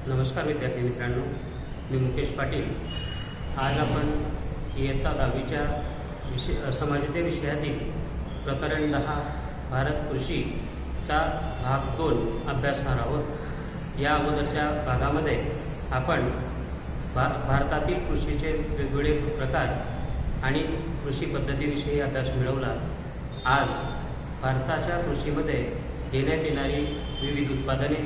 नमस्कार विद्यार्थी मित्रांनो, मी मुकेश पाटील। आज आपण इयत्ता 10वीच्या समाजविद्या विषयातील प्रकरण 10 भारत कृषीचा भाग 2 अभ्यासणार आहोत। या अगोदरच्या भागामध्ये आपण भारतातील कृषीचे वेगवेगळे प्रकार आणि कृषी पद्धतीविषयी अभ्यास मिळवला। आज भारताच्या कृषीमध्ये घेण्यात येणारी विविध उत्पादने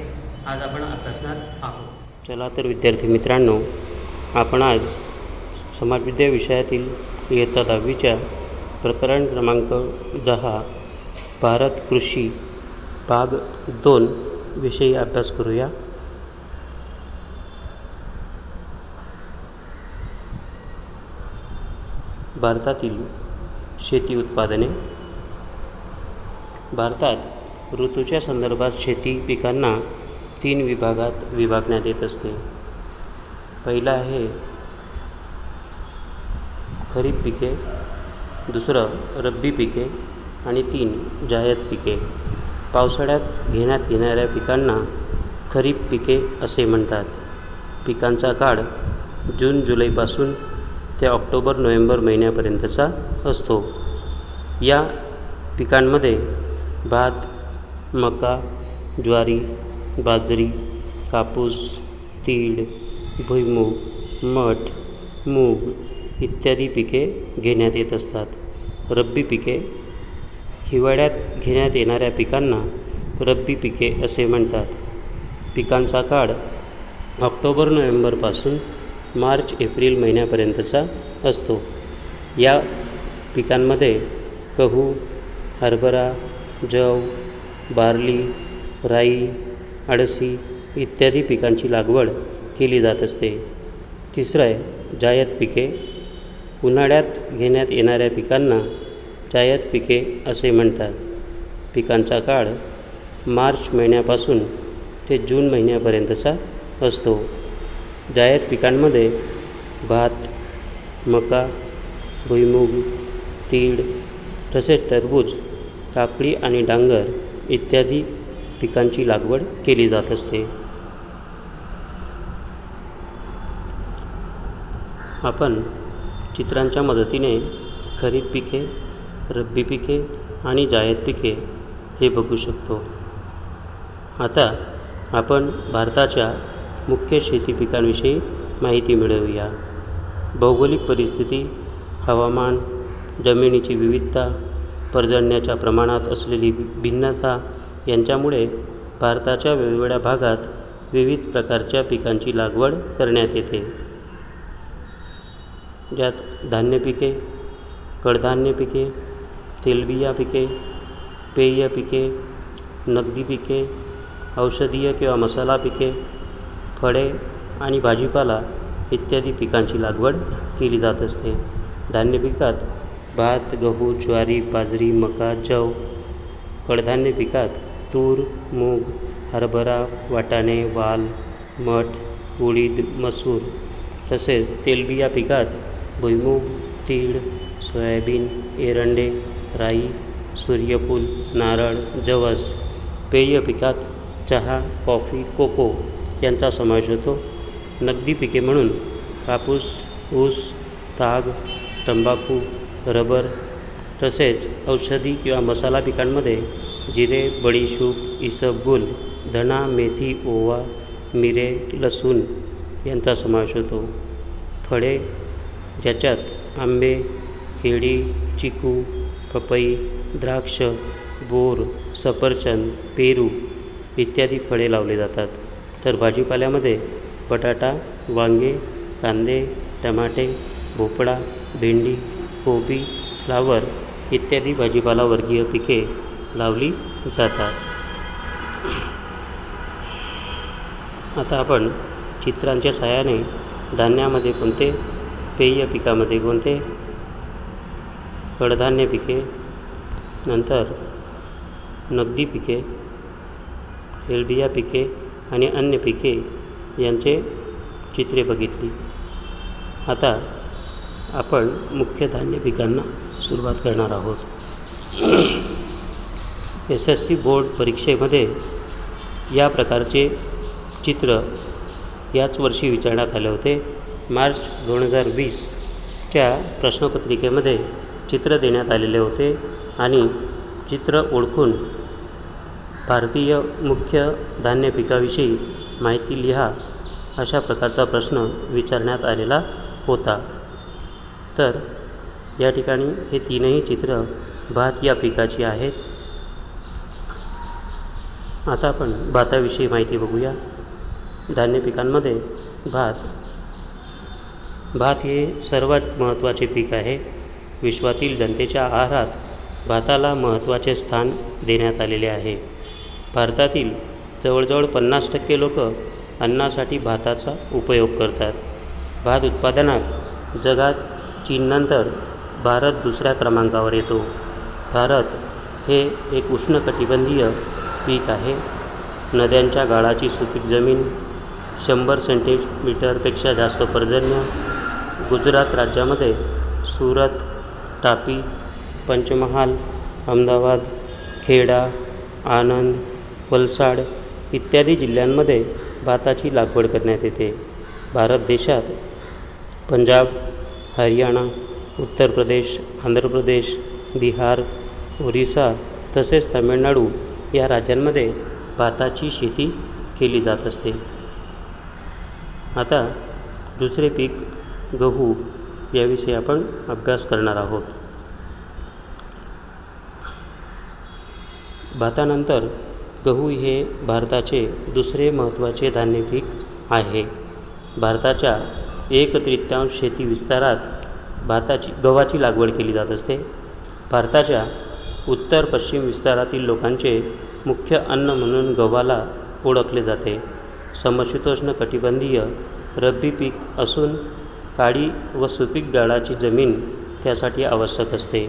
आज आपण अभ्यासणार आहोत। चला तर विद्यार्थी मित्रांनो, आपण आज समाजविद्या विषयातील इयत्ता 10वीच्या प्रकरण क्रमांक 10 भारत कृषी भाग 2 विषयी अभ्यास करूया। भारतातील शेती उत्पादने। भारतात ऋतूच्या संदर्भात शेती पिकांना 3 विभागात विभागण्यात येत असते। पहिला आहे खरीप पिके, दुसरं रब्बी पिके आणि 3 जायद पिके। पावसाळ्यात घेण्यात येणाऱ्या पिकांना खरीप पिके असे म्हणतात। पिकांचा काळ जून जुलैपासून ते ऑक्टोबर नोव्हेंबर महिन्यापर्यंतचा असतो। या पिकांमध्ये भात, मका, ज्वारी, बाजरी, कापूस, तीळ, भुईमूग, मठ, मूग इत्यादी पिके घेण्यात येत असतात। रब्बी पिके। हिवाळ्यात घेण्यात येणाऱ्या पिकांना रब्बी पिके असे म्हणतात। पिकांचा काळ ऑक्टोबर नोव्हेंबरपासून मार्च एप्रिल महिन्यापर्यंतचा असतो। या पिकांमध्ये गहू, हरभरा, जव, बार्ली, राई, अडसी इत्यादी पिकांची लागवड केली जात असते। तिसरं आहे जायद पिके। उन्हाळ्यात घेण्यात येणाऱ्या पिकांना जायद पिके असे म्हणतात। पिकांचा काळ मार्च महिन्यापासून ते जून महिन्यापर्यंतचा असतो। जायद पिकांमध्ये भात, मका, भुईमूग, तीळ तसेच टरबूज, काकडी आणि डांगर इत्यादी पिकांची लागवड केली जात असते। आपण चित्रांच्या मदतीने खरीप पिके, रब्बी पिके आणि जायद पिके हे बघू शकतो। आता आपण भारताच्या मुख्य शेती पिकांविषयी माहिती मिळवूया। भौगोलिक परिस्थिती, हवामान, जमिनीची विविधता, पर्जन्याच्या प्रमाणात असलेली भिन्नता यांच्यामुळे भारताच्या वेगवेगळ्या भागात विविध प्रकारच्या पिकांची लागवड करण्यात येते। ज्यात धान्य पिके, कडधान्य पिके, तेलबिया पिके, पेय पिके, नगदी पिके, औषधीय किंवा मसाला पिके, फळे आणि भाजीपाला इत्यादी पिकांची लागवड केली जात असते। धान्य पिकात भात, गहू, ज्वारी, बाजरी, मका, जव। कडधान्य पिकात तूर, मूग, हरभरा, वाटाणे, वाल, मठ, उडीद, मसूर। तसेच तेलबिया पिकात भुईमूग, तीळ, सोयाबीन, एरंडे, राई, सूर्यफूल, नारळ, जवस। पेय पिकात चहा, कॉफी, कोको यांचा समावेश होतो। नगदी पिके म्हणून कापूस, ऊस, ताग, तंबाखू, रबर तसेच औषधी किंवा मसाला पिकांमध्ये जिरे, बडीशूप, इसबगुल, धना, मेथी, ओवा, मिरे, लसूण यांचा समावेश होतो। फळे ज्याच्यात आंबे, केळी, चिकू, पपई, द्राक्ष, बोर, सफरचंद, पेरू इत्यादी फळे लावले जातात। तर भाजीपाल्यामध्ये बटाटा, वांगे, कांदे, टमाटे, भोपळा, भेंडी, कोबी, फ्लावर इत्यादी भाजीपाला वर्गीय पिके लावली जातात। आता आपण चित्रांच्या सहाय्याने धान्यामध्ये कोणते, पेय पिकामध्ये कोणते, कडधान्य पिके, नंतर नगदी पिके, तेलबिया पिके आणि अन्य पिके यांचे चित्रे बघितली। आता आपण मुख्य धान्य पिकांना सुरुवात करणार आहोत। SSC बोर्ड परीक्षेमध्ये या प्रकारचे चित्र याच वर्षी विचारण्यात आले होते. मार्च 2020च्या प्रश्नपत्रिकेमध्ये चित्र देण्यात आलेले होते आणि चित्र ओळखून भारतीय मुख्य धान्य पिकाविषयी माहिती लिहा अशा प्रकारचा प्रश्न विचारण्यात आलेला होता. तर या ठिकाणी हे तीनही चित्र भात या पिकाची आहेत. आता आपण भाताविषयी माहिती बघूया. धान्य पिकांमध्ये भात हे सर्वात महत्त्वाचे पीक आहे. विश्वातील जनतेच्या आहारात भाताला महत्त्वाचे स्थान देण्यात आलेले आहे. भारतातील जवळजवळ 50% लोक अन्नासाठी भाताचा उपयोग करतात. भात उत्पादनात जगात चीननंतर भारत दुसऱ्या क्रमांकावर येतो. भारत हे एक उष्णकटिबंधीय पीक आहे. नद्यांच्या गाळाची सुपीक जमीन, 100 सेंटीमीटरपेक्षा जास्त पर्जन्य. गुजरात राज्यामध्ये सुरत, तापी, पंचमहाल, अहमदाबाद, खेडा, आनंद, वलसाड इत्यादी जिल्ह्यांमध्ये भाताची लागवड करण्यात येते. भारत देशात पंजाब, हरियाणा, उत्तर प्रदेश, आंध्र प्रदेश, बिहार, ओरिसा तसेच तामिळनाडू या राज्यांमध्ये भाताची शेती केली जात असते. आता दुसरे पीक गहू याविषयी आपण अभ्यास करणार आहोत. भातानंतर गहू हे भारताचे दुसरे महत्त्वाचे धान्य पीक आहे. भारताच्या 1/3 शेती विस्तारात गव्हाची लागवड केली जात असते. भारताच्या उत्तर पश्चिम विस्तारातील लोकांचे मुख्य अन्न म्हणून गव्हाला ओळखले जाते. समशीतोष्ण कटिबंधीय रब्बी पीक असून काळी व सुपीक गाळाची जमीन त्यासाठी आवश्यक असते.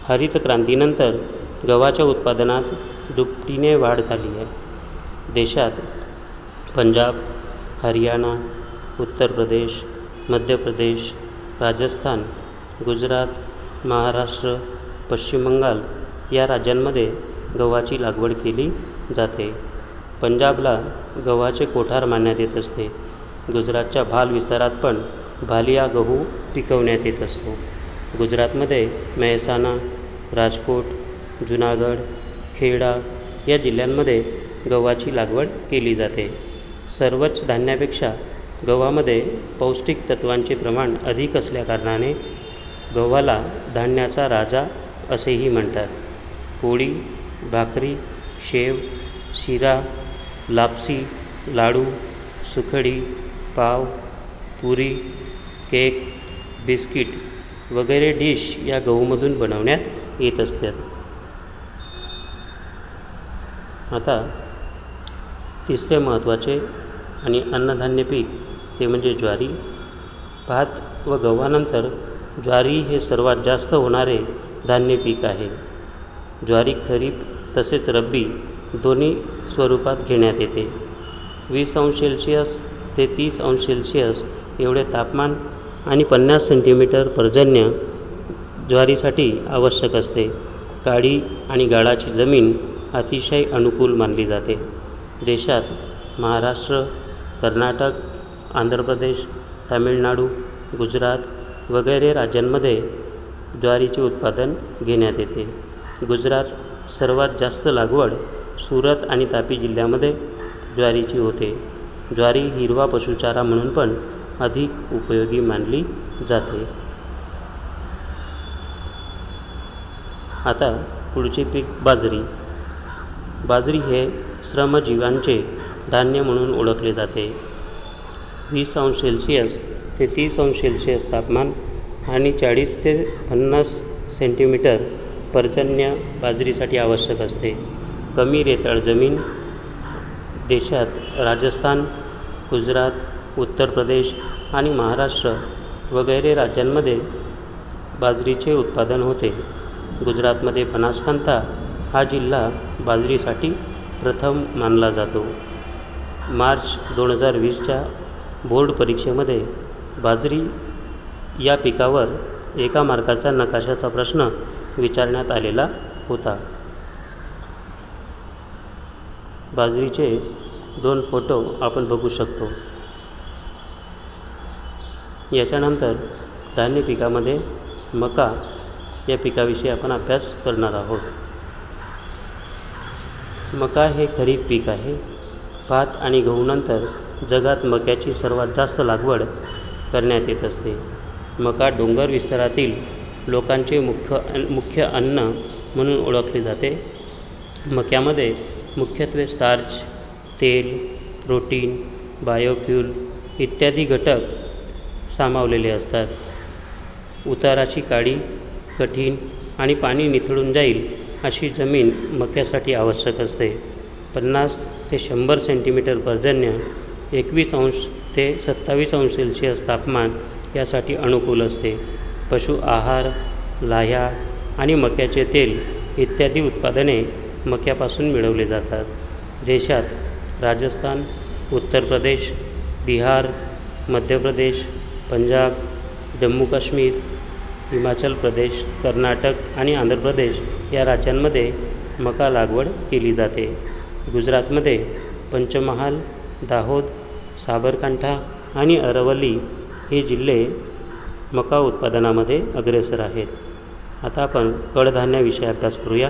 हरित क्रांतीनंतर गव्हाच्या उत्पादनात दुपटीने वाढ झाली आहे. देशात पंजाब, हरियाणा, उत्तर प्रदेश, मध्य प्रदेश, राजस्थान, गुजरात, महाराष्ट्र, पश्चिम बंगाल या राज्यांमध्ये गव्हाची लागवड केली जाते. पंजाबला गव्हाचे कोठार मानण्यात येत असते. गुजरातच्या भाल विस्तारात पण भालिया गहू पिकवण्यात येत असतो. गुजरातमध्ये मेहसाणा, राजकोट, जुनागड, खेडा या जिल्ह्यांमध्ये गव्हाची लागवड केली जाते. सर्वच धान्यापेक्षा गव्हामध्ये पौष्टिक तत्वांचे प्रमाण अधिक असल्याकारणाने गव्हाला धान्याचा राजा असेही म्हणतात. पोळी, भाकरी, शेव, शिरा, लापसी, लाडू, सुखडी, पाव, पुरी, केक, बिस्किट वगैरे डिश या गहूमधून बनवण्यात येत असतात. आता तिसरे महत्त्वाचे आणि अन्नधान्य पीक ते म्हणजे ज्वारी. भात व गव्हानंतर ज्वारी हे सर्वात जास्त होणारे धान्य पीक आहे. ज्वारी खरीप तसेच रब्बी दोन्ही स्वरूपात घेण्यात येते. 20°C ते 30°C एवढे तापमान आणि 50 सेंटीमीटर पर्जन्य ज्वारीसाठी आवश्यक असते. काळी आणि गाळाची जमीन अतिशय अनुकूल मानली जाते. देशात महाराष्ट्र, कर्नाटक, आंध्र प्रदेश, तामिळनाडू, गुजरात वगैरे राज्यांमध्ये ज्वारीचे उत्पादन घेण्यात येते. गुजरात सर्वात जास्त लागवड सुरत आणि तापी जिल्ह्यामध्ये ज्वारीची होते. ज्वारी हिरवा पशुचारा म्हणून पण अधिक उपयोगी मानली जाते. आता पुढचे पीक बाजरी. बाजरी हे श्रमजीवांचे धान्य म्हणून ओळखले जाते. 20°C ते 30°C तापमान आणि 40 ते 50 सेंटीमीटर पर्जन्य बाजरीसाठी आवश्यक असते. कमी रेताळ जमीन. देशात राजस्थान, गुजरात, उत्तर प्रदेश आणि महाराष्ट्र वगैरे राज्यांमध्ये बाजरीचे उत्पादन होते. गुजरातमध्ये बनासकांठा हा जिल्हा बाजरीसाठी प्रथम मानला जातो. मार्च 2020च्या बोर्ड परीक्षेमध्ये बाजरी या पिकावर 1 मार्काचा नकाशाचा प्रश्न विचारण्यात आलेला होता. बाजरीचे 2 फोटो आपण बघू शकतो. याच्यानंतर धान्य पिकामध्ये मका या पिकाविषयी आपण अभ्यास करणार आहोत. मका हे खरीप पीक आहे. भात आणि गहूनंतर जगात मक्याची सर्वात जास्त लागवड करण्यात येत असते. मका डोंगर विस्तारातील लोकांचे मुख्य अन्न म्हणून ओळखले जाते. मक्यामध्ये मुख्यत्वे स्टार्च, तेल, प्रोटीन, बायोफ्यूल इत्यादी घटक सामावलेले असतात. उताराची काळी, कठीण आणि पाणी निथळून जाईल अशी जमीन मक्यासाठी आवश्यक असते. 50 ते 100 सेंटीमीटर पर्जन्य, 21 अंश ते 27 अंश सेल्सिअस तापमान यासाठी अनुकूल असते. पशु आहार, लाह्या आणि मक्याचे तेल इत्यादी उत्पादने मक्यापासून मिळवले जातात. देशात राजस्थान, उत्तर प्रदेश, बिहार, मध्य प्रदेश, पंजाब, जम्मू काश्मीर, हिमाचल प्रदेश, कर्नाटक आणि आंध्र प्रदेश या राज्यांमध्ये मका लागवड केली जाते. गुजरातमध्ये पंचमहाल, दाहोद, साबरकांठा आणि अरवली हे जिल्हे मका उत्पादनामध्ये अग्रेसर आहेत. आता आपण कडधान्याविषयी अभ्यास करूया.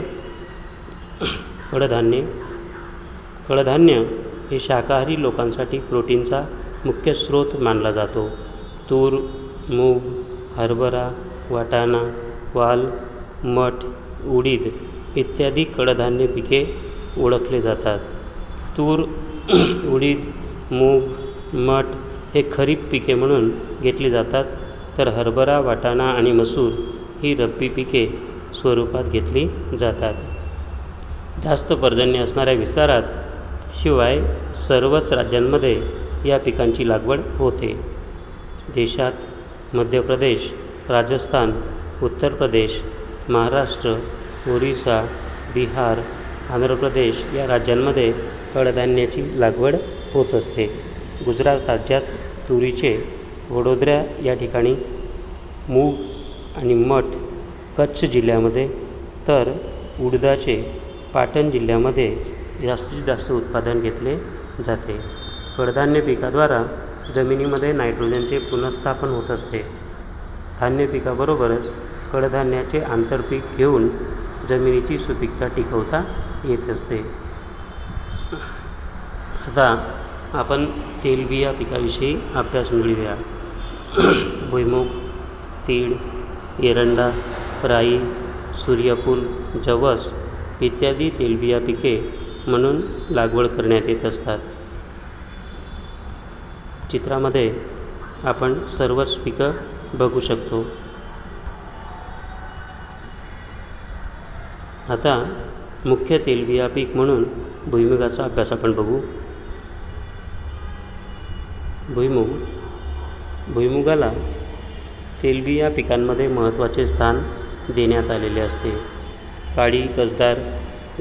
कडधान्य हे शाकाहारी लोकांसाठी प्रोटीनचा मुख्य स्रोत मानला जातो. तूर, मूग, हरभरा, वाटाणा, वाल, मठ, उडीद इत्यादी कडधान्य पिके ओळखले जातात. तूर, उडीद, मूग, मठ हे खरीप पिके म्हणून घेतली जातात, तर हरभरा, वाटाणा आणि मसूर ही रब्बी पिके स्वरूपात घेतली जातात. जास्त पर्जन्य असणाऱ्या विस्तारात शिवाय सर्वच राज्यांमध्ये या पिकांची लागवड होते. देशात मध्य प्रदेश, राजस्थान, उत्तर प्रदेश, महाराष्ट्र, ओरिसा, बिहार, आंध्र प्रदेश या राज्यांमध्ये कडधान्याची लागवड होत असते. गुजरात राज्यात तुरीचे, वडोदरा या ठिकाणी मूग आणि मठ, कच्छ जिल्ह्यामध्ये, तर उडदाचे पाटण जिल्ह्यामध्ये जास्तीत जास्त उत्पादन घेतले जाते. कडधान्य पिकाद्वारा जमिनीमध्ये नायट्रोजनचे पुनर्स्थापन होत असते. धान्य पिकाबरोबरच कडधान्याचे आंतरपीक घेऊन जमिनीची सुपीकता टिकवता येत असते. आता आपण तेलबिया पिकाविषयी अभ्यास मिळवूया. भुईमूग, तीळ, एरंडा, राई, सूर्यफूल, जवस इत्यादी तेलबिया पिके म्हणून लागवड करण्यात येत असतात. चित्रामध्ये आपण सर्वच पिकं बघू शकतो. आता मुख्य तेलबिया पीक म्हणून भुईमुगाचा अभ्यास आपण बघू. भुईमुगाला तेलबिया पिकांमध्ये महत्त्वाचे स्थान देण्यात आलेले असते. काळी, कसदार,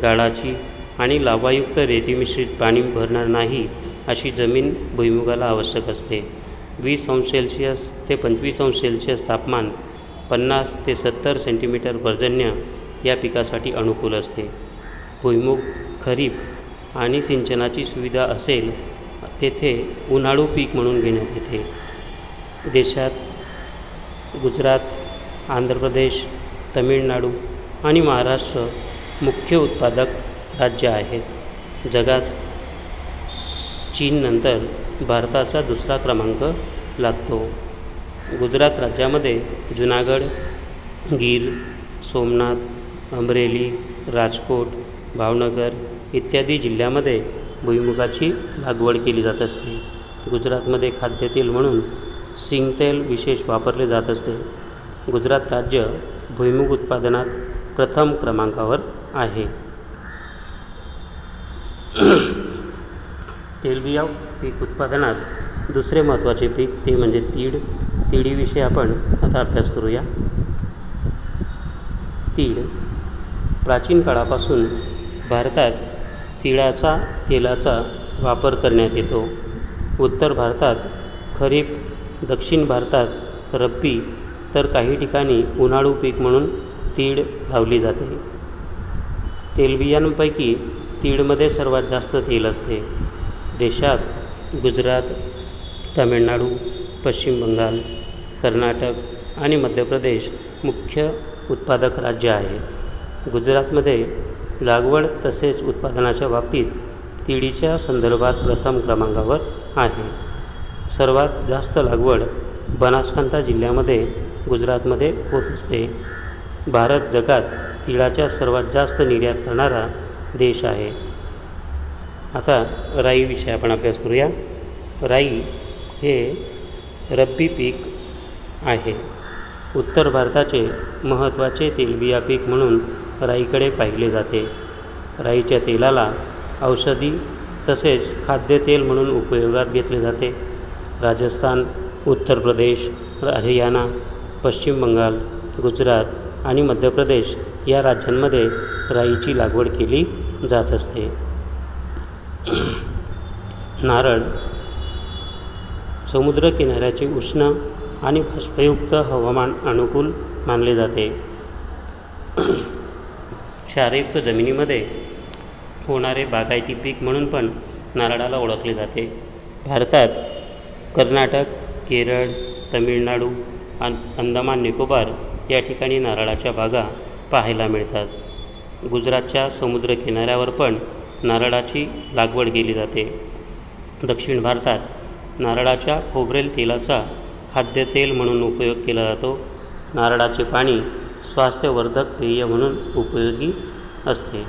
गाळाची आणि लावायुक्त रेतीमिश्रित पाणी भरणार नाही अशी जमीन भुईमुगाला आवश्यक असते. 20 अंश सेल्सिअस ते 25 अंश सेल्सिअस तापमान, 50 ते 70 सेंटीमीटर पर्जन्य या पिकासाठी अनुकूल असते. भुईमूग खरीप आणि सिंचनाची सुविधा असेल तेथे उन्हाळू पीक म्हणून घेण्यात येते. देशात गुजरात, आंध्र प्रदेश, तमिळनाडू आणि महाराष्ट्र मुख्य उत्पादक राज्य आहेत. जगात चीननंतर भारताचा दुसरा क्रमांक लागतो. गुजरात राज्यामध्ये जुनागड, गीर, सोमनाथ, अमरेली, राजकोट, भावनगर इत्यादी जिल्ह्यामध्ये भुईमुगाची लागवड केली जात असते. गुजरातमध्ये खाद्यतेल म्हणून सिंगतेल विशेष वापरले जात असते. गुजरात राज्य भुईमुग उत्पादनात प्रथम क्रमांकावर आहे. तेलबिया पीक उत्पादनात दुसरे महत्त्वाचे पीक ते म्हणजे तीळ. तिळीविषयी आपण आता अभ्यास करूया. तीळ प्राचीन काळापासून भारतात तेलाचा वापर करण्यात येतो. उत्तर भारतात खरीप, दक्षिण भारतात रब्बी, तर काही ठिकाणी उन्हाळू पीक म्हणून तीळ लावली जाते. तेलबियांपैकी तीळमध्ये सर्वात जास्त तेल असते. देशात गुजरात, तामिळनाडू, पश्चिम बंगाल, कर्नाटक आणि मध्य प्रदेश मुख्य उत्पादक राज्य आहेत. गुजरातमध्ये लागवड तसेच उत्पादनाच्या बाबतीत तिळीच्या संदर्भात प्रथम क्रमांकावर आहे. सर्वात जास्त लागवड बनासकांठा जिल्ह्यामध्ये गुजरातमध्ये होत असते. भारत जगात तिळाच्या सर्वात जास्त निर्यात करणारा देश आहे. आता राईविषयी आपण अभ्यास करूया. राई हे रब्बी पीक आहे. उत्तर भारताचे महत्त्वाचे तेलबिया पीक म्हणून राईकडे पाहिले जाते. राईच्या तेलाला औषधी तसेच खाद्यतेल म्हणून उपयोगात घेतले जाते. राजस्थान, उत्तर प्रदेश, हरियाणा, पश्चिम बंगाल, गुजरात आणि मध्य प्रदेश या राज्यांमध्ये राईची लागवड केली जात असते. नारळ समुद्रकिनाऱ्याचे उष्ण आणि बाष्पयुक्त हवामान अनुकूल मानले जाते. क्षारयुक्त जमिनीमध्ये होणारे बागायती पीक म्हणून पण नारळाला ओळखले जाते. भारतात कर्नाटक, केरळ, तमिळनाडू, अंदमान निकोबार या ठिकाणी नारळाच्या बागा पाहायला मिळतात. गुजरातच्या समुद्रकिनाऱ्यावर पण नारळाची लागवड केली जाते. दक्षिण भारतात नारळाच्या खोबरेल तेलाचा खाद्यतेल म्हणून उपयोग केला जातो. नारळाचे पाणी स्वास्थ्यवर्धक पेय म्हणून उपयोगी असते.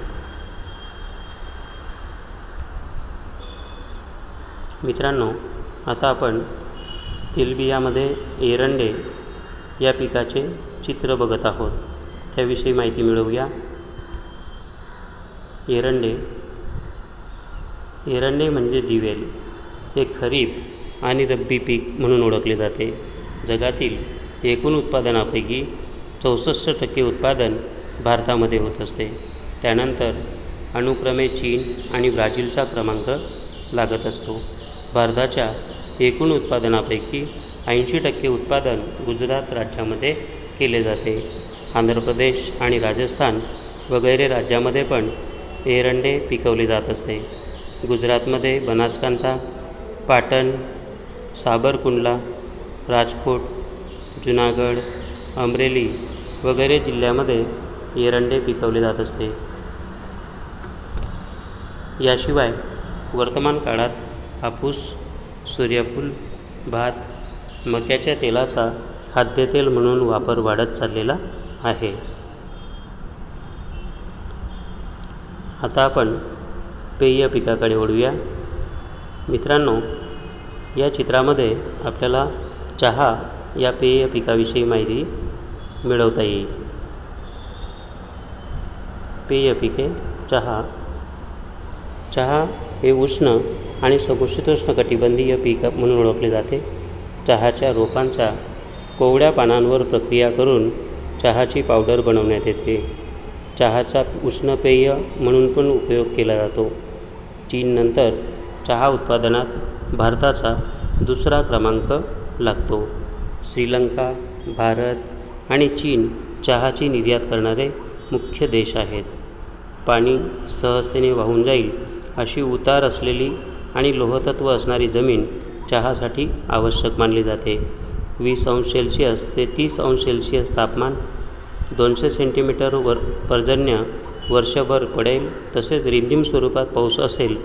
मित्रांनो, आता आपण तेलबियामध्ये एरंडे या पिकाचे चित्र बघत आहोत. त्याविषयी माहिती मिळवूया. एरंडे म्हणजे दिवेल. हे खरीप आणि रब्बी पीक म्हणून ओळखले जाते. जगातील एकूण उत्पादनापैकी 64% उत्पादन भारतामध्ये होत असते. त्यानंतर अनुक्रमे चीन आणि ब्राझीलचा क्रमांक लागत असतो. भारताच्या एकूण उत्पादनापैकी 80% उत्पादन गुजरात राज्यामध्ये केले जाते. आंध्र प्रदेश आणि राजस्थान वगैरे राज्यामध्ये पण एरंडे पिकवले जात असते. गुजरातमध्ये बनासकांठा, पाटण, साबरकुंडला, राजकोट, जुनागड, अमरेली वगैरे जिल्ह्यामध्ये एरंडे पिकवले जात असते. याशिवाय वर्तमान काळात कापूस, सूर्यफूल, भात, मक्याच्या तेलाचा खाद्यतेल म्हणून वापर वाढत चाललेला आहे. आता आपण पेय पिकाकडे वळूया. मित्रांनो, या चित्रामध्ये आपल्याला चहा या पेय पिकाविषयी माहिती मिळवता येईल. पेय पिके चहा हे उष्ण आणि समशीतोष्ण कटिबंधीय पीक म्हणून ओळखले जाते. चहाच्या रोपांच्या कोवळ्या पानांवर प्रक्रिया करून चहाची पावडर बनवण्यात येते. चहाचा उष्ण पेय म्हणून पण उपयोग केला जातो. चीननंतर चहा उत्पादनात भारताचा दुसरा क्रमांक लागतो. श्रीलंका, भारत आणि चीन चहाची निर्यात करणारे मुख्य देश आहेत. पाणी सहजतेने वाहून जाईल अशी उतार असलेली आणि लोहतत्व असणारी जमीन चहासाठी आवश्यक मानली जाते. 20 अंश सेल्सिअस ते 30 अंश सेल्सिअस तापमान, 200 सेंटीमीटर पर्जन्य वर्षभर पडेल, तसेच रिमझिम स्वरूपात पाऊस असेल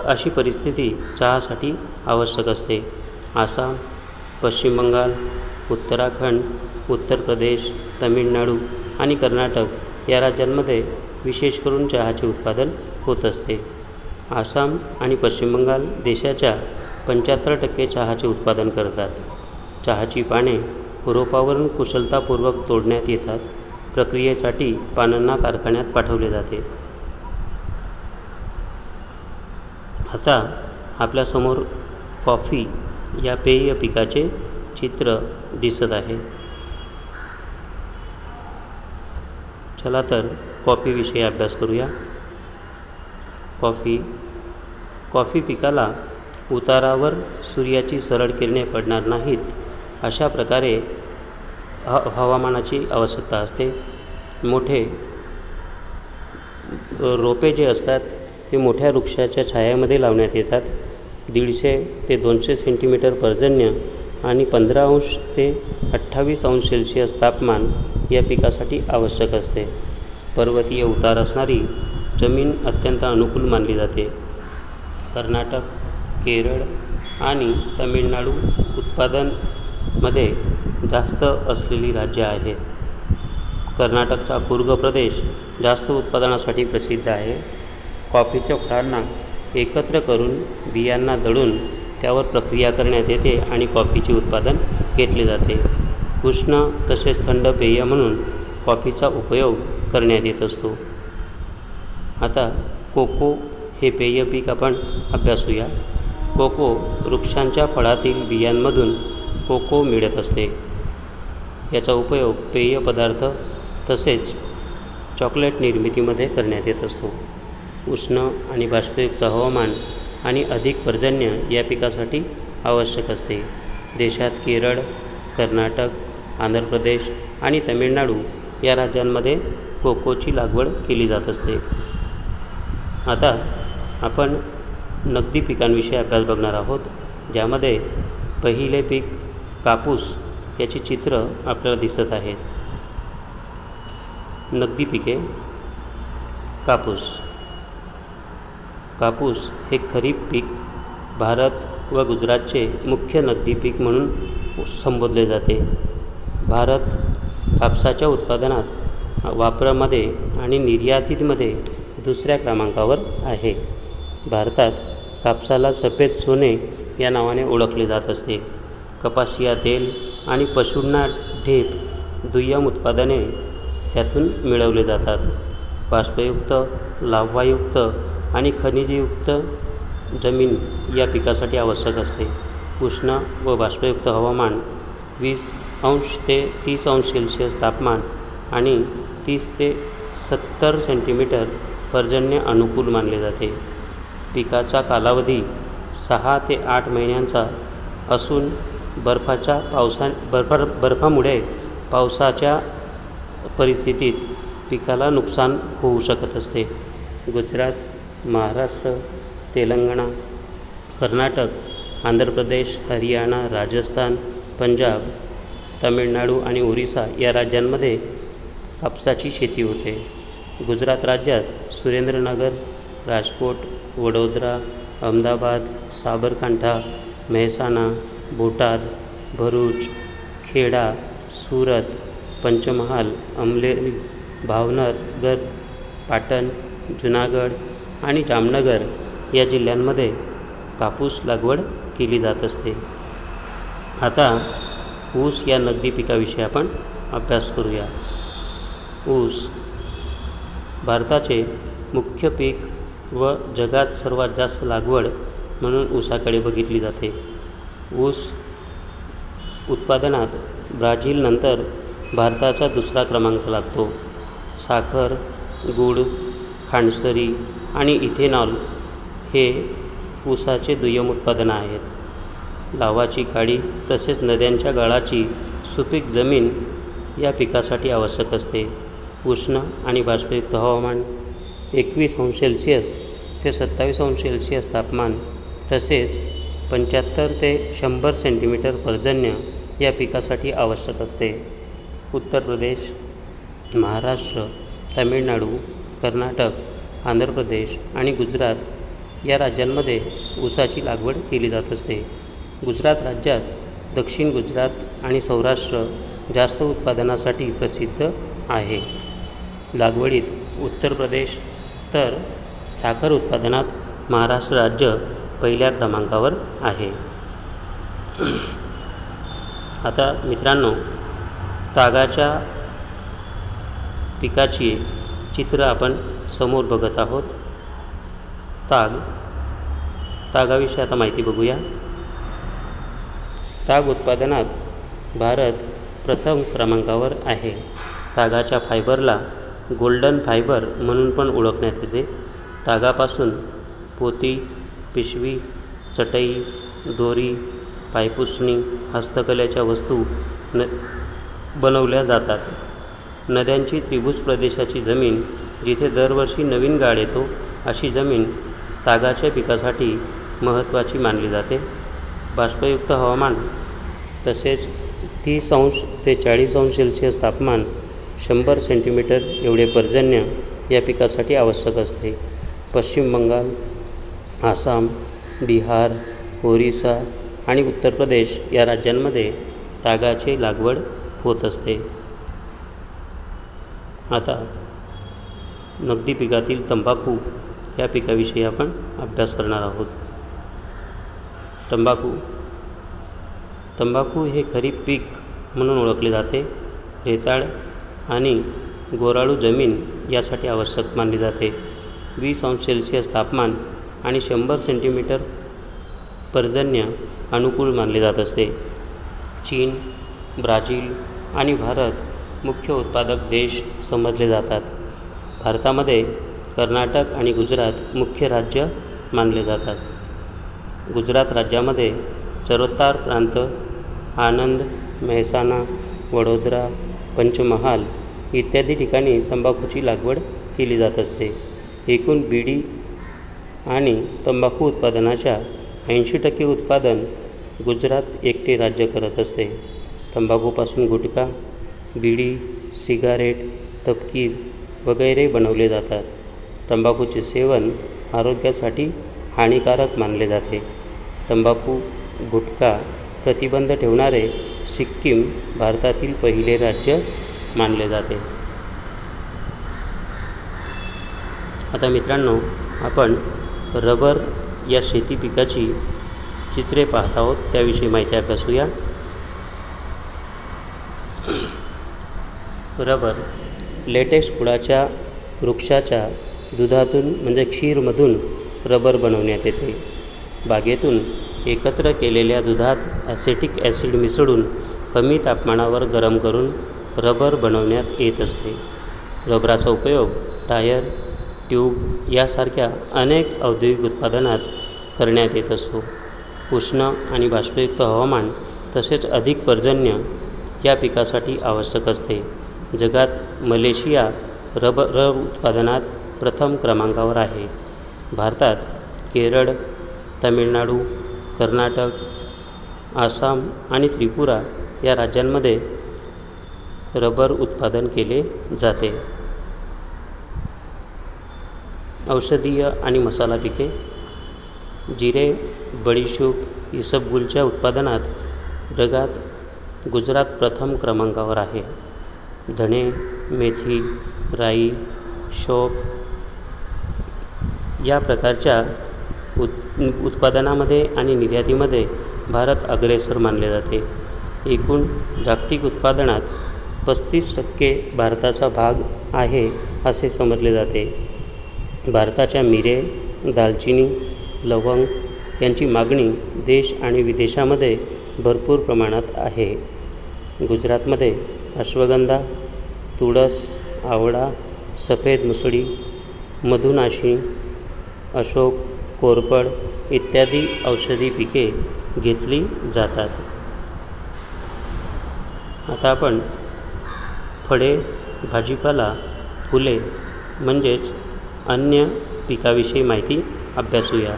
अशी परिस्थिती चहासाठी आवश्यक असते. आसाम, पश्चिम बंगाल, उत्तराखंड, उत्तर प्रदेश, तमिळनाडू आणि कर्नाटक या राज्यांमध्ये विशेष करून चहाचे उत्पादन होत असते. आसाम आणि पश्चिम बंगाल देशाच्या 75% चहाचे उत्पादन करतात. चहाची पाने रोपावरून कुशलतापूर्वक तोडण्यात येतात. प्रक्रियेसाठी पानांना कारखान्यात पाठवले जाते. आता आपल्यासमोर कॉफी या पेय पिकाचे चित्र दिसत आहे. चला तर कॉफीविषयी अभ्यास करूया. कॉफी पिकाला उतारावर सूर्याची सरळ किरणे पडणार नाहीत अशा प्रकारे हवामानाची आवश्यकता असते. मोठे रोपे जे असतात ते मोठ्या वृक्षाच्या छायामध्ये लावण्यात येतात. 150 ते 200 सेंटीमीटर पर्जन्य आणि 15 ते 28 सेल्सिअस तापमान या पिकासाठी आवश्यक असते. पर्वतीय उतार असणारी जमीन अत्यंत अनुकूल मानली जाते. कर्नाटक, केरळ आणि तमिळनाडू उत्पादनमध्ये जास्त असलेली राज्ये आहेत. कर्नाटकचा कुर्ग प्रदेश जास्त उत्पादनासाठी प्रसिद्ध आहे. कॉफीच्या फळांना एकत्र करून बियांना दळून त्यावर प्रक्रिया करण्यात येते आणि कॉफीचे उत्पादन घेतले जाते. उष्ण तसेच थंड पेय म्हणून कॉफीचा उपयोग करण्यात येत असतो. आता कोको हे पेय पीक आपण अभ्यासूया. कोको वृक्षांच्या फळातील बियांमधून कोको मिळत असते. याचा उपयोग पेय पदार्थ तसेच चॉकलेट निर्मितीमध्ये करण्यात येत असतो. उष्ण आणि बाष्पयुक्त हवामान आणि अधिक पर्जन्य या पिकासाठी आवश्यक असते. देशात केरळ, कर्नाटक, आंध्र प्रदेश आणि तमिळनाडू या राज्यांमध्ये कोकोची लागवड केली जात असते. आता आपण नगदी पिकांविषयी अभ्यास बघणार आहोत, ज्यामध्ये पहिले पीक कापूस याची चित्र आपल्याला दिसत आहेत. नगदी पिके. कापूस. कापूस हे खरीप पीक भारत व गुजरातचे मुख्य नगदी पीक म्हणून संबोधले जाते. भारत कापसाच्या उत्पादनात, वापरामध्ये आणि निर्यातीमध्ये दुसऱ्या क्रमांकावर आहे. भारतात कापसाला सफेद सोने या नावाने ओळखले जात असते. कपासिया तेल आणि पशूंना ढेप दुय्यम उत्पादने त्यातून मिळवले जातात. बाष्पयुक्त, लाव्हायुक्त आणि खनिजयुक्त जमीन या पिकासाठी आवश्यक असते. उष्ण व बाष्पयुक्त हवामान, 20 ते 30 सेल्सिअस तापमान आणि 30 ते 70 सेंटीमीटर पर्जन्य अनुकूल मानले जाते. पिकाचा कालावधी 6 ते 8 महिन्यांचा असून बर्फामुळे पावसाच्या परिस्थितीत पिकाला नुकसान होऊ शकत असते. गुजरात, महाराष्ट्र, तेलंगणा, कर्नाटक, आंध्र प्रदेश, हरियाणा, राजस्थान, पंजाब, तमिळनाडू आणि ओरिसा या राज्यांमध्ये कापसाची शेती होते. गुजरात राज्यात सुरेंद्रनगर, राजकोट, वडोदरा, अहमदाबाद, साबरकांठा, मेहसाणा, बोटाद, भरूच, खेडा, सुरत, पंचमहाल, अमरेली, भावनगर, पाटण, जुनागड आणि जामनगर या जिल्ह्यांमध्ये कापूस लागवड केली जात असते. आता ऊस या नगदी पिकाविषयी आपण अभ्यास करूया. ऊस भारताचे मुख्य पीक व जगात सर्वात जास्त लागवड म्हणून ऊसाकडे बघितली जाते. ऊस उत्पादनात ब्राझीलनंतर भारताचा दुसरा क्रमांक लागतो. साखर, गूळ, खांडसरी आणि इथेनॉल हे ऊसाचे दुय्यम उत्पादनं आहेत. लावाची काडी तसेच नद्यांच्या गाळाची सुपीक जमीन या पिकासाठी आवश्यक असते. उष्ण आणि बाष्पयुक्त हवामान, 21 सेल्सिअस ते 27 सेल्सिअस तापमान तसेच 75 ते 100 सेंटीमीटर पर्जन्य या पिकासाठी आवश्यक असते. उत्तर प्रदेश, महाराष्ट्र, तमिळनाडू, कर्नाटक, आंध्र प्रदेश आणि गुजरात या राज्यांमध्ये ऊसाची लागवड केली जात असते. गुजरात राज्यात दक्षिण गुजरात आणि सौराष्ट्र जास्त उत्पादनासाठी प्रसिद्ध आहे. लागवडीत उत्तर प्रदेश तर साखर उत्पादनात महाराष्ट्र राज्य पहिल्या क्रमांकावर आहे. आता मित्रांनो, तागाच्या पिकाची चित्र आपण समोर बघत आहोत. तागाविषयी आता माहिती बघूया. ताग उत्पादनात भारत प्रथम क्रमांकावर आहे. तागाच्या फायबरला गोल्डन फायबर म्हणून पण ओळखण्यात येते. तागापासून पोती, पिशवी, चटई, दोरी, पायपुसणी, हस्तकलेच्या वस्तू बनवल्या जातात. नद्यांची त्रिभुज प्रदेशाची जमीन, जिथे दरवर्षी नवीन गाळ येतो, अशी जमीन तागाच्या पिकासाठी महत्त्वाची मानली जाते. बाष्पयुक्त हवामान तसेच 30° ते 40° सेल्सिअस तापमान, 100 सेंटीमीटर एवढे पर्जन्य या पिकासाठी आवश्यक असते. पश्चिम बंगाल, आसाम, बिहार, ओरिसा आणि उत्तर प्रदेश या राज्यांमध्ये तागाची लागवड होत असते. आता नगदी पिकातील तंबाखू या पिकाविषयी आपण अभ्यास करणार आहोत. तंबाखू हे खरीप पीक म्हणून ओळखले जाते. रेताळ आणि गोराळू जमीन यासाठी आवश्यक मानले जाते. 20° सेल्सिअस तापमान आणि 100 सेंटीमीटर पर्जन्य अनुकूल मानले जात असते. चीन, ब्राझील आणि भारत मुख्य उत्पादक देश समजले जातात. भारतामध्ये कर्नाटक आणि गुजरात मुख्य राज्य मानले जातात. गुजरात राज्यामध्ये चरोतर प्रांत, आणंद, मेहसाणा, वडोदरा, पंचमहाल इत्यादी ठिकाणी तंबाखूची लागवड केली जात असते. एकूण बीडी आणि तंबाखू उत्पादनाच्या 80% उत्पादन गुजरात एकटे राज्य करत असते. तंबाखूपासून गुटखा, बीडी, सिगारेट, तपकीर वगैरे बनवले जातात. तंबाखूचे सेवन आरोग्यासाठी हानिकारक मानले जाते. तंबाखू गुटखा प्रतिबंध ठेवणारे सिक्कीम भारतातील पहिले राज्य मानले जाते. आता मित्रांनो, आपण रबर या शेती पिकाची चित्रे पाहत आहोत, त्याविषयी माहिती अभ्यासूया. रबर लेटेक्स कुळाच्या वृक्षाच्या दुधातून म्हणजे क्षीरमधून रबर बनवण्यात येते. बागेतून एकत्र केलेल्या दुधात ॲसेटिक ॲसिड मिसळून कमी तापमानावर गरम करून रबर बनवण्यात येत असते. रबराचा उपयोग टायर, ट्यूब यासारख्या अनेक औद्योगिक उत्पादनात करण्यात येत असतो. उष्ण आणि बाष्पयुक्त हवामान तसेच अधिक पर्जन्य या पिकासाठी आवश्यक असते. जगात मलेशिया रबर उत्पादनात प्रथम क्रमांकावर आहे. भारतात केरळ, तामिळनाडू, कर्नाटक, आसाम आणि त्रिपुरा या राज्यांमध्ये रबर उत्पादन केले जाते. औषधीय आणि मसाला पिके. जिरे, बडीशूप, इसबगुलच्या उत्पादनात जगात गुजरात प्रथम क्रमांकावर आहे. धणे, मेथी, राई, शोप या प्रकारच्या उत्पादनामध्ये आणि निर्यातीमध्ये भारत अग्रेसर मानले जाते. एकूण जागतिक उत्पादनात 35% भारताचा भाग आहे असे समजले जाते. भारताच्या मिरे, दालचिनी, लवंग यांची मागणी देश आणि विदेशामध्ये भरपूर प्रमाणात आहे. गुजरातमध्ये अश्वगंधा, तुळस, आवळा, सफेद मुसळी, मधुनाशी, अशोक, कोरफड इत्यादी औषधी पिके घेतली जातात. आता आपण फळे, भाजीपाला, फुले म्हणजेच अन्य पिकाविषयी माहिती अभ्यासूया.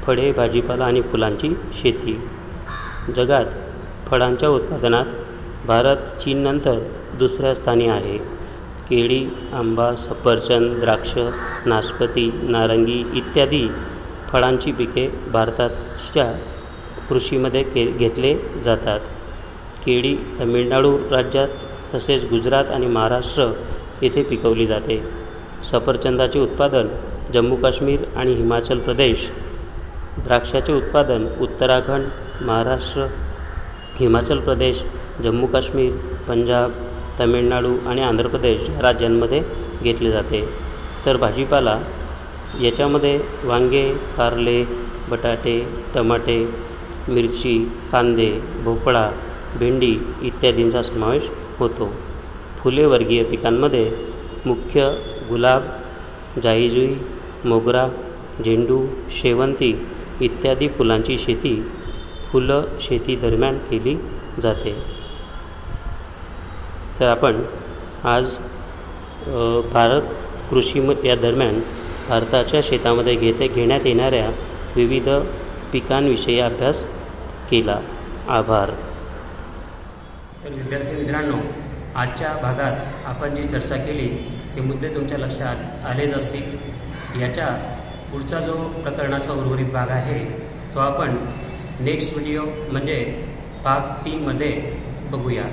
फळे, भाजीपाला आणि फुलांची शेती. जगात फळांच्या उत्पादनात भारत चीननंतर दुसऱ्या स्थानी आहे. केळी, आंबा, सफरचंद, द्राक्ष, नाशपाती, नारंगी इत्यादी फळांची पिके भारताच्या कृषीमध्ये घेतले जातात. केळी तमिळनाडू राज्यात तसेच गुजरात आणि महाराष्ट्र येथे पिकवली जाते. सफरचंदाचे उत्पादन जम्मू काश्मीर आणि हिमाचल प्रदेश, द्राक्षाचे उत्पादन उत्तराखंड, महाराष्ट्र, हिमाचल प्रदेश, जम्मू काश्मीर, पंजाब, तमिळनाडू आणि आंध्र प्रदेश या राज्यांमध्ये घेतले जाते. तर भाजीपाला याच्यामध्ये वांगे, कारले, बटाटे, टमाटे, मिरची, कांदे, भोपळा, भेंडी इत्यादींचा समावेश होतो. फुले वर्गीय पिकांमध्ये मुख्य गुलाब, जाईजुई, मोगरा, झेंडू, शेवंती इत्यादी फुलांची शेती फुलं शेती दरम्यान केली जाते. तर आपण आज भारत कृषी या दरम्यान भारताच्या शेतामध्ये घेण्यात येणाऱ्या विविध पिकांविषयी अभ्यास केला. आभार. तर विद्यार्थी मित्रांनो, आजच्या भागात आपण जी चर्चा केली ते मुद्दे तुमच्या लक्षात आलेच असतील. याच्या पुढचा जो प्रकरणाचा उर्वरित भाग आहे तो आपण नेक्स्ट व्हिडिओ म्हणजे भाग 3 मध्ये बघूया.